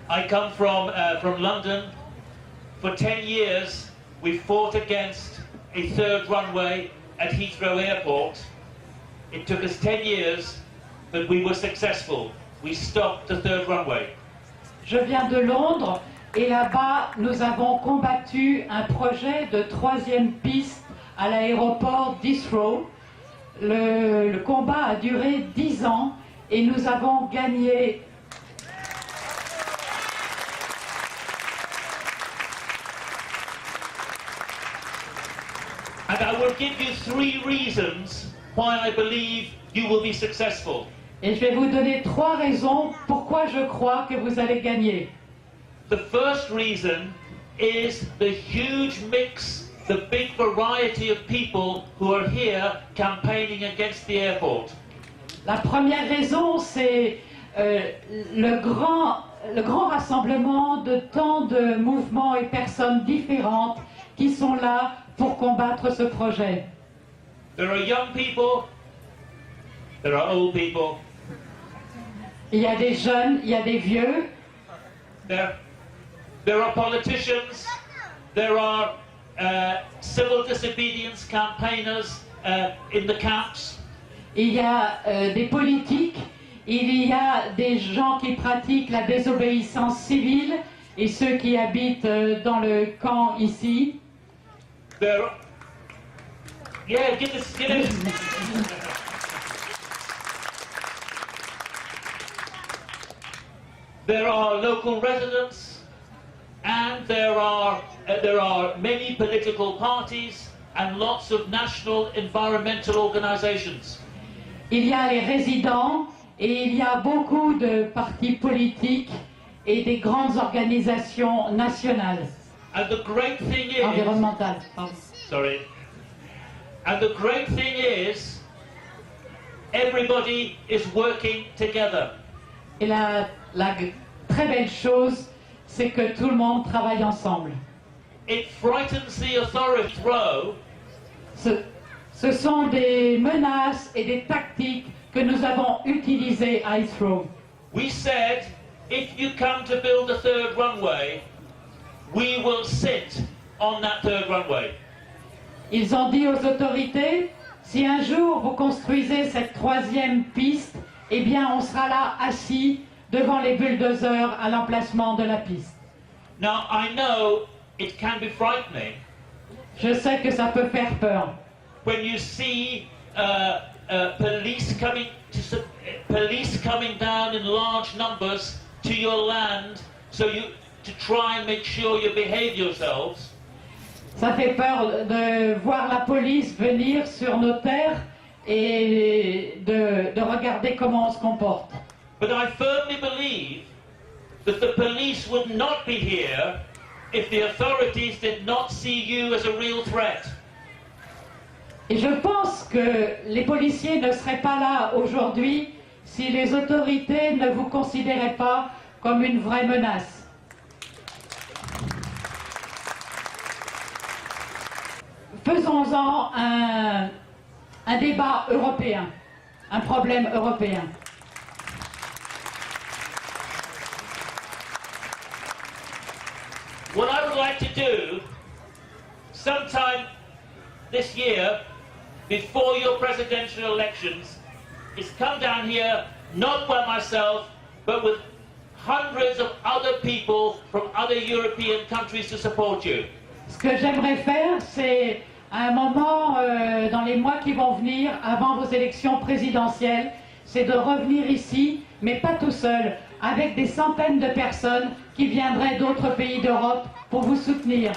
I come from London. For 10 years, we fought against a third runway at Heathrow Airport. It took us 10 years, but we were successful. We stopped the third runway. Je viens de Londres et là-bas, nous avons combattu un projet de troisième piste à l'aéroport d'Heathrow. Le combat a duré 10 ans et nous avons gagné. And I will give you 3 reasons why I believe you will be successful. Et je vais vous donner 3 raisons pourquoi je crois que vous allez gagner. The first reason is the huge mix, the big variety of people who are here campaigning against the airport. La première raison, c'est le grand rassemblement de tant de mouvements et personnes différentes qui sont là pour combattre ce projet. There are young people, there are old people. Il y a des jeunes, il y a des vieux. There are politicians, there are civil disobedience campaigners in the camps. Il y a des politiques, il y a des gens qui pratiquent la désobéissance civile et ceux qui habitent dans le camp ici. Yeah, get it. There are local residents, and there are many political parties and lots of national environmental organizations. Il y a les résidents et il y a beaucoup de partis politiques et des grandes organisations nationales. And the great thing is, environnementales. Sorry. And the great thing is, everybody is working together. Et la très belle chose, c'est que tout le monde travaille ensemble. It frightens the authorities. Ce sont des menaces et des tactiques que nous avons utilisées à Heathrow. We said, if you come to build a third runway, we will sit on that third runway. Ils ont dit aux autorités, si un jour vous construisez cette troisième piste, eh bien on sera là assis devant les bulldozers à l'emplacement de la piste. Now I know it can be frightening. Je sais que ça peut faire peur. When you see police coming down in large numbers to your land, to try and make sure you behave yourselves. Ça fait peur de voir la police venir sur nos terres et de regarder comment on se comporte. But I firmly believe that the police would not be here if the authorities did not see you as a real threat. Et je pense que les policiers ne seraient pas là aujourd'hui si les autorités ne vous considéraient pas comme une vraie menace. Faisons-en un débat européen, un problème européen. What I would like to do, sometime this year, before your presidential elections, is come down here, not by myself, but with hundreds of other people from other European countries to support you. Ce que j'aimerais faire, c'est à un moment, dans les mois qui vont venir, avant vos élections présidentielles, c'est de revenir ici, mais pas tout seul, avec des centaines de personnes qui viendraient d'autres pays d'Europe pour vous soutenir.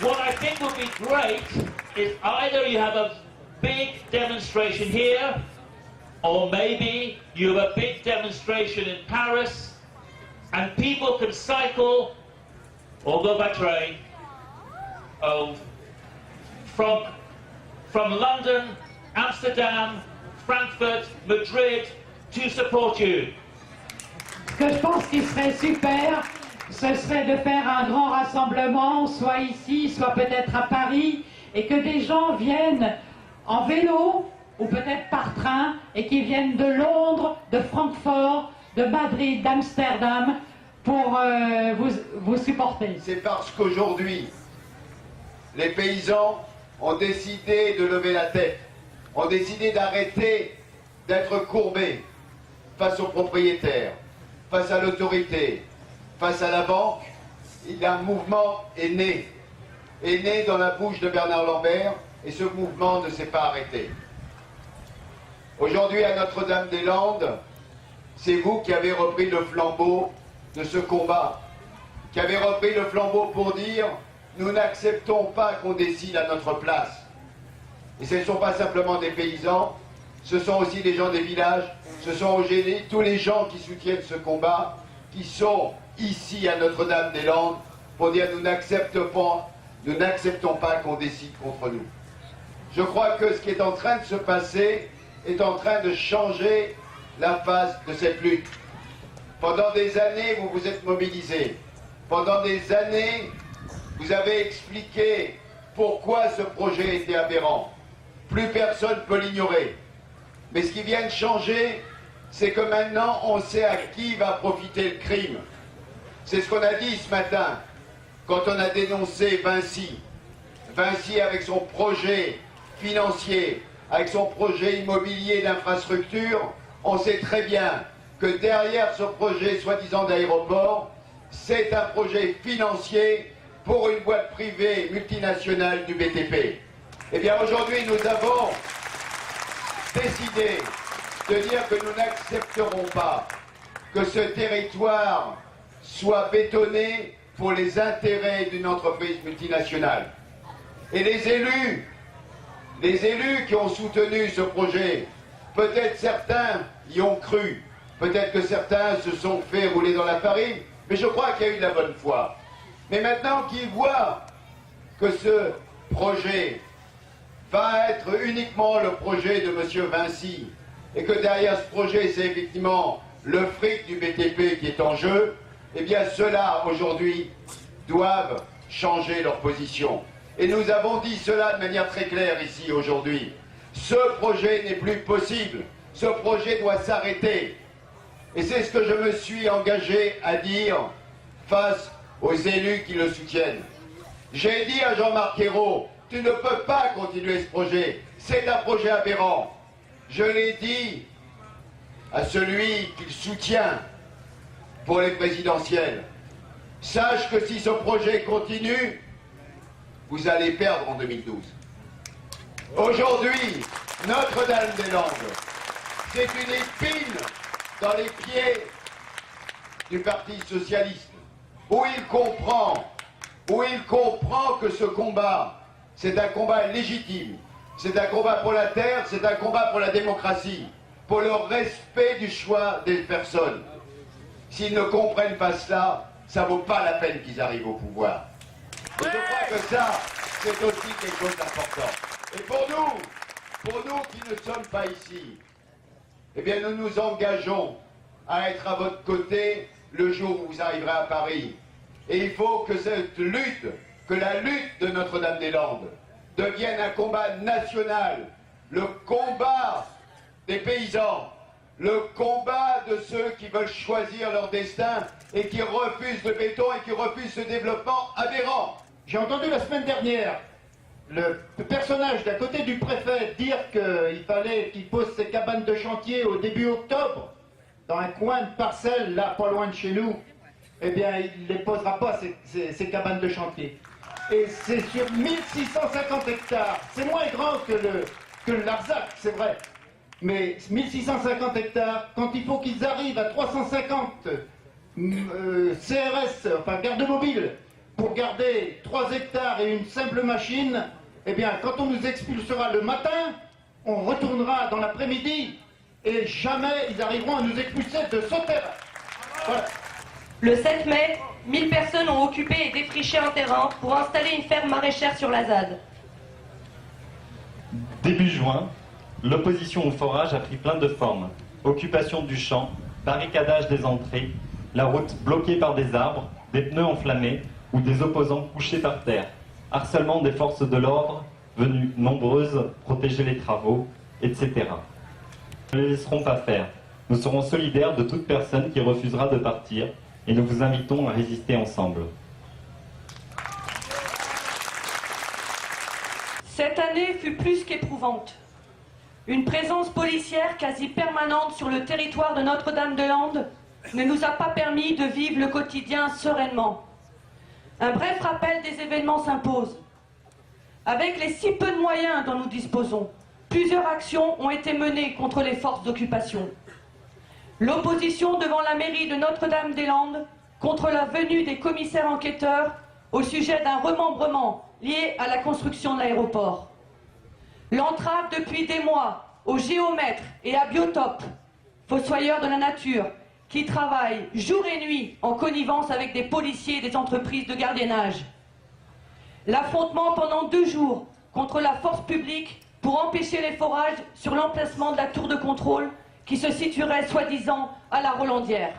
What I think would be great is either you have a big demonstration here, or maybe you have a big demonstration in Paris, and people can cycle or go by train from London, Amsterdam, Frankfurt, Madrid to support you. Ce que je pense qu'il serait super, ce serait de faire un grand rassemblement, soit ici, soit peut-être à Paris, et que des gens viennent en vélo ou peut-être par train, et qui viennent de Londres, de Francfort, de Madrid, d'Amsterdam, pour vous supporter. C'est parce qu'aujourd'hui, les paysans ont décidé de lever la tête, ont décidé d'arrêter d'être courbés face aux propriétaires, face à l'autorité, face à la banque. Un mouvement est né dans la bouche de Bernard Lambert, et ce mouvement ne s'est pas arrêté. Aujourd'hui, à Notre-Dame-des-Landes, c'est vous qui avez repris le flambeau de ce combat, qui avez repris le flambeau pour dire « Nous n'acceptons pas qu'on décide à notre place ». Et ce ne sont pas simplement des paysans, ce sont aussi des gens des villages, ce sont aussi tous les gens qui soutiennent ce combat, qui sont ici à Notre-Dame-des-Landes pour dire « Nous n'acceptons pas qu'on décide contre nous ». Je crois que ce qui est en train de se passer est en train de changer la face de cette lutte. Pendant des années, vous vous êtes mobilisés. Pendant des années, vous avez expliqué pourquoi ce projet était aberrant. Plus personne ne peut l'ignorer. Mais ce qui vient de changer, c'est que maintenant, on sait à qui va profiter le crime. C'est ce qu'on a dit ce matin, quand on a dénoncé Vinci. Vinci avec son projet financier, avec son projet immobilier d'infrastructure, on sait très bien que derrière ce projet soi-disant d'aéroport, c'est un projet financier pour une boîte privée multinationale du BTP. Eh bien aujourd'hui, nous avons décidé de dire que nous n'accepterons pas que ce territoire soit bétonné pour les intérêts d'une entreprise multinationale. Et les élus qui ont soutenu ce projet, peut-être certains y ont cru, peut-être que certains se sont fait rouler dans la farine, mais je crois qu'il y a eu de la bonne foi. Mais maintenant qu'ils voient que ce projet va être uniquement le projet de M. Vinci, et que derrière ce projet, c'est effectivement le fric du BTP qui est en jeu, eh bien ceux-là, aujourd'hui, doivent changer leur position. Et nous avons dit cela de manière très claire ici, aujourd'hui. Ce projet n'est plus possible. Ce projet doit s'arrêter. Et c'est ce que je me suis engagé à dire face aux élus qui le soutiennent. J'ai dit à Jean-Marc Ayrault, tu ne peux pas continuer ce projet. C'est un projet aberrant. Je l'ai dit à celui qu'il soutient pour les présidentielles. Sache que si ce projet continue, vous allez perdre en 2012. Aujourd'hui, Notre-Dame-des-Landes, c'est une épine dans les pieds du Parti socialiste, où il comprend que ce combat, c'est un combat légitime, c'est un combat pour la terre, c'est un combat pour la démocratie, pour le respect du choix des personnes. S'ils ne comprennent pas cela, ça ne vaut pas la peine qu'ils arrivent au pouvoir. Et je crois que ça, c'est aussi quelque chose d'important. Et pour nous qui ne sommes pas ici, eh bien nous nous engageons à être à votre côté le jour où vous arriverez à Paris. Et il faut que cette lutte, que la lutte de Notre-Dame-des-Landes devienne un combat national, le combat des paysans, le combat de ceux qui veulent choisir leur destin et qui refusent le béton et qui refusent ce développement aberrant. J'ai entendu la semaine dernière le personnage d'à côté du préfet dire qu'il fallait qu'il pose ses cabanes de chantier au début octobre, dans un coin de parcelle, là, pas loin de chez nous. Eh bien, il ne les posera pas, ces cabanes de chantier. Et c'est sur 1650 hectares. C'est moins grand que le Larzac, c'est vrai. Mais 1650 hectares, quand il faut qu'ils arrivent à 350 CRS, enfin garde mobile, pour garder 3 hectares et une simple machine, eh bien, quand on nous expulsera le matin, on retournera dans l'après-midi et jamais ils arriveront à nous expulser de ce terrain. Voilà. Le 7 mai, 1000 personnes ont occupé et défriché un terrain pour installer une ferme maraîchère sur la ZAD. Début juin, l'opposition au forage a pris plein de formes. Occupation du champ, barricadage des entrées, la route bloquée par des arbres, des pneus enflammés ou des opposants couchés par terre, harcèlement des forces de l'ordre, venues nombreuses protéger les travaux, etc. Nous ne les laisserons pas faire. Nous serons solidaires de toute personne qui refusera de partir et nous vous invitons à résister ensemble. Cette année fut plus qu'éprouvante. Une présence policière quasi permanente sur le territoire de Notre-Dame-des-Landes ne nous a pas permis de vivre le quotidien sereinement. Un bref rappel des événements s'impose. Avec les si peu de moyens dont nous disposons, plusieurs actions ont été menées contre les forces d'occupation. L'opposition devant la mairie de Notre-Dame-des-Landes contre la venue des commissaires enquêteurs au sujet d'un remembrement lié à la construction de l'aéroport. L'entrave depuis des mois aux géomètres et à Biotop, fossoyeurs de la nature, qui travaillent jour et nuit en connivence avec des policiers et des entreprises de gardiennage. L'affrontement pendant 2 jours contre la force publique pour empêcher les forages sur l'emplacement de la tour de contrôle qui se situerait soi-disant à la Rolandière.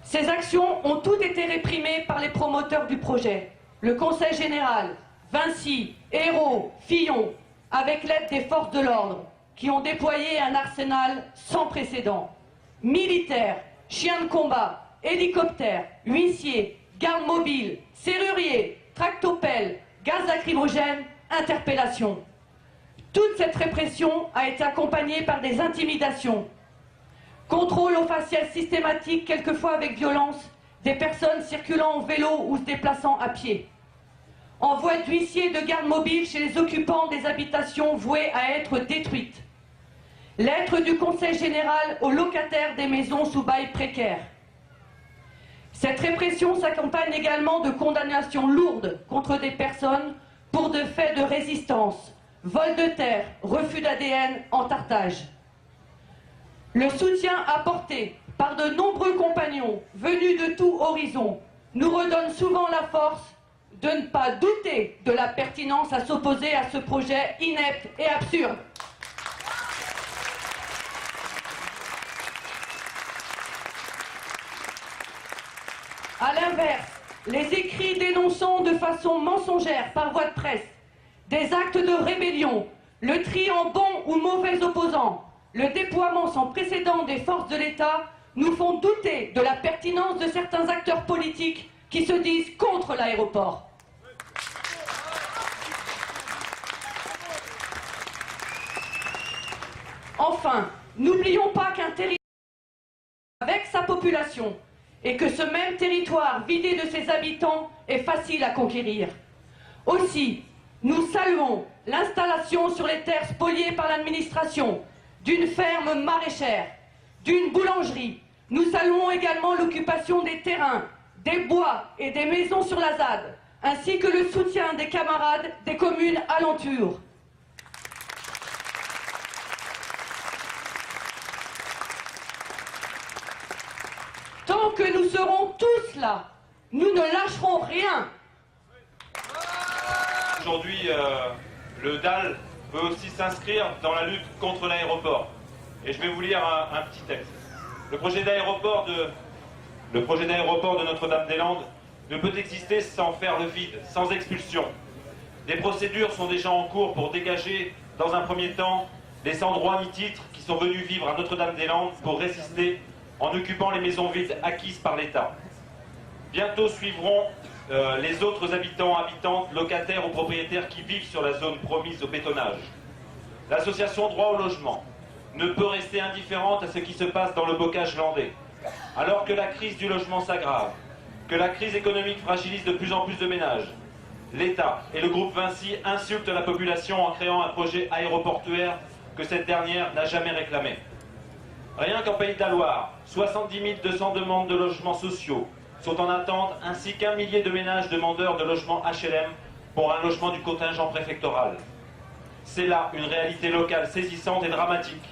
Ces actions ont toutes été réprimées par les promoteurs du projet, le Conseil général, Vinci, Hérault, Fillon, avec l'aide des forces de l'ordre, qui ont déployé un arsenal sans précédent. Militaires, chiens de combat, hélicoptères, huissiers, gardes mobiles, serruriers, tractopelles, gaz lacrymogène, interpellations. Toute cette répression a été accompagnée par des intimidations. Contrôle au faciès systématique, quelquefois avec violence, des personnes circulant en vélo ou se déplaçant à pied. Envoi d'huissiers et de gardes mobiles chez les occupants des habitations vouées à être détruites. Lettre du Conseil général aux locataires des maisons sous bail précaire. Cette répression s'accompagne également de condamnations lourdes contre des personnes pour de faits de résistance, vol de terre, refus d'ADN, entartage. Le soutien apporté par de nombreux compagnons venus de tout horizon nous redonne souvent la force de ne pas douter de la pertinence à s'opposer à ce projet inepte et absurde. A l'inverse, les écrits dénonçant de façon mensongère par voie de presse des actes de rébellion, le tri en bons ou mauvais opposants, le déploiement sans précédent des forces de l'État nous font douter de la pertinence de certains acteurs politiques qui se disent contre l'aéroport. Enfin, n'oublions pas qu'un territoire avec sa population et que ce même territoire vidé de ses habitants est facile à conquérir. Aussi, nous saluons l'installation sur les terres spoliées par l'administration d'une ferme maraîchère, d'une boulangerie. Nous saluons également l'occupation des terrains, des bois et des maisons sur la ZAD, ainsi que le soutien des camarades des communes alentours. Tant que nous serons tous là, nous ne lâcherons rien. Aujourd'hui, le DAL veut aussi s'inscrire dans la lutte contre l'aéroport. Et je vais vous lire un petit texte. Le projet d'aéroport de Notre-Dame-des-Landes ne peut exister sans faire le vide, sans expulsion. Des procédures sont déjà en cours pour dégager, dans un premier temps, les sans-droit ni titre qui sont venus vivre à Notre-Dame-des-Landes pour résister en occupant les maisons vides acquises par l'État. Bientôt suivront les autres habitants, habitantes, locataires ou propriétaires qui vivent sur la zone promise au bétonnage. L'association Droit au logement ne peut rester indifférente à ce qui se passe dans le bocage landais. Alors que la crise du logement s'aggrave, que la crise économique fragilise de plus en plus de ménages, l'État et le groupe Vinci insultent la population en créant un projet aéroportuaire que cette dernière n'a jamais réclamé. Rien qu'en Pays de la Loire, 70 200 demandes de logements sociaux sont en attente, ainsi qu'1 millier de ménages demandeurs de logements HLM pour un logement du contingent préfectoral. C'est là une réalité locale saisissante et dramatique.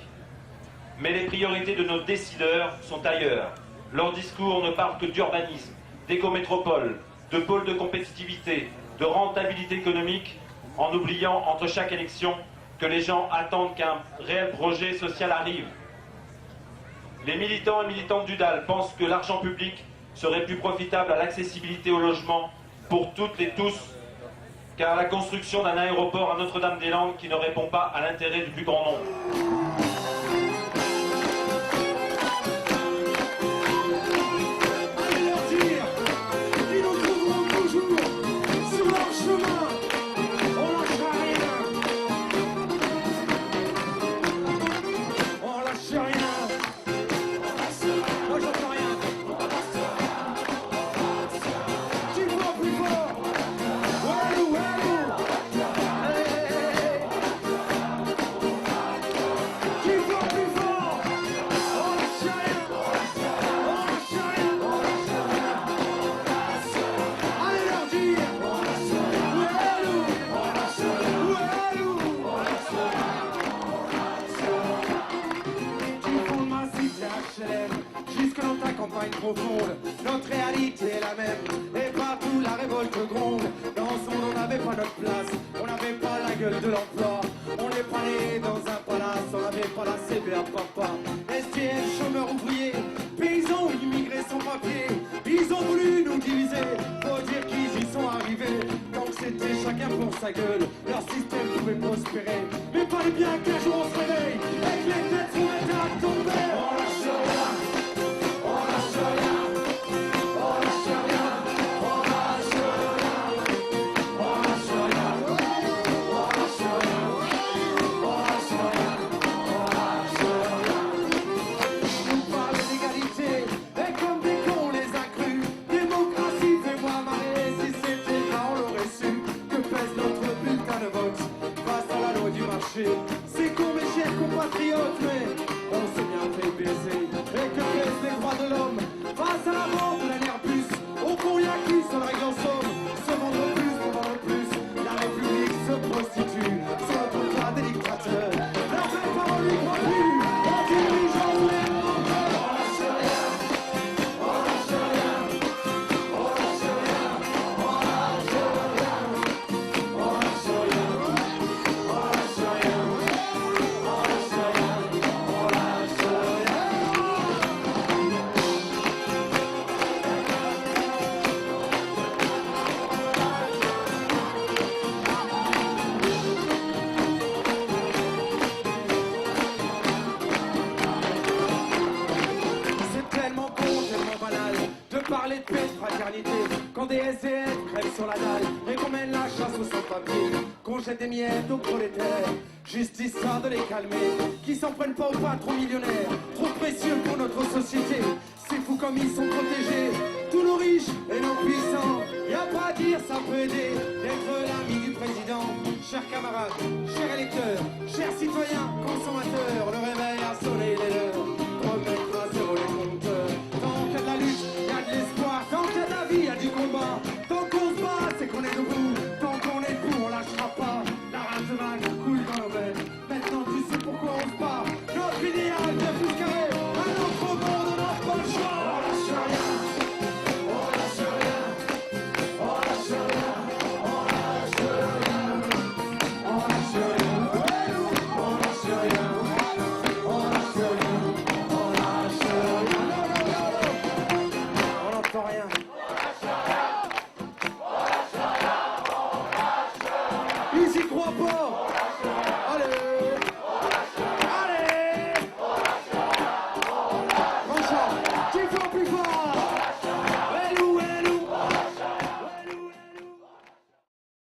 Mais les priorités de nos décideurs sont ailleurs. Leurs discours ne parlent que d'urbanisme, d'écométropole, de pôle de compétitivité, de rentabilité économique, en oubliant entre chaque élection que les gens attendent qu'un réel projet social arrive. Les militants et militantes du DAL pensent que l'argent public serait plus profitable à l'accessibilité au logement pour toutes et tous car la construction d'un aéroport à Notre-Dame-des-Landes qui ne répond pas à l'intérêt du plus grand nombre. Profonde, notre réalité est la même, et partout la révolte gronde. Dans ce monde on n'avait pas notre place, on n'avait pas la gueule de l'emploi, on n'est pas né dans un palace, on n'avait pas la CBA papa. SDF, chômeurs ouvriers, paysans ou immigrés sans papier, ils ont voulu nous diviser, faut dire qu'ils y sont arrivés. Tant que c'était chacun pour sa gueule, leur système pouvait prospérer, mais fallait bien qu'un jour on se réveille, et que les têtes se mettent à tomber. On lâche rien. C'est con mes chers compatriotes, mais on s'est bien fait baiser. Et que pèsent les droits de l'homme face à la mort de l'Airbus? Au fond y'a qui seule règle en somme? Se vendre plus pour vendre plus. La République se prostitue sur notre toit des dictateurs. La vraie parole n'y croit plus. On dirige en tous les mondes. On lâche rien. On lâche rien. On lâche rien. On lâche rien. On lâche rien. Parler de paix, de fraternité, quand des SDF crèvent sur la dalle et qu'on mène la chasse aux sans-papiers, qu'on jette des miettes aux prolétaires, juste histoire de les calmer, qui s'en prennent pas aux patrons millionnaires, trop précieux pour notre société. C'est fou comme ils sont protégés, tous nos riches et nos puissants. Y a pas à dire, ça peut aider d'être l'ami du président. Chers camarades, chers électeurs, chers citoyens, consommateurs, le réveil a sonné les leurs. Remettre à zéro les compteurs. Tant qu'il y a de la lutte, il y a de l'espoir. Tant qu'il y a de la vie, il y a du combat. Tant qu'on se bat, c'est qu'on est debout. Tant qu'on est debout, on lâchera pas. La race de vague coule dans nos veines. Maintenant tu sais pourquoi on se bat. Notre idéal bien plus carré. Un autre monde, on n'a pas le choix. On lâche rien. On lâche rien. On lâche rien. On lâche rien. On lâche rien. On lâche rien. On lâche rien. On lâche rien. On n'entend rien. Ils y croient pas. Allez. Allez. Franchement, qui faut plus fort.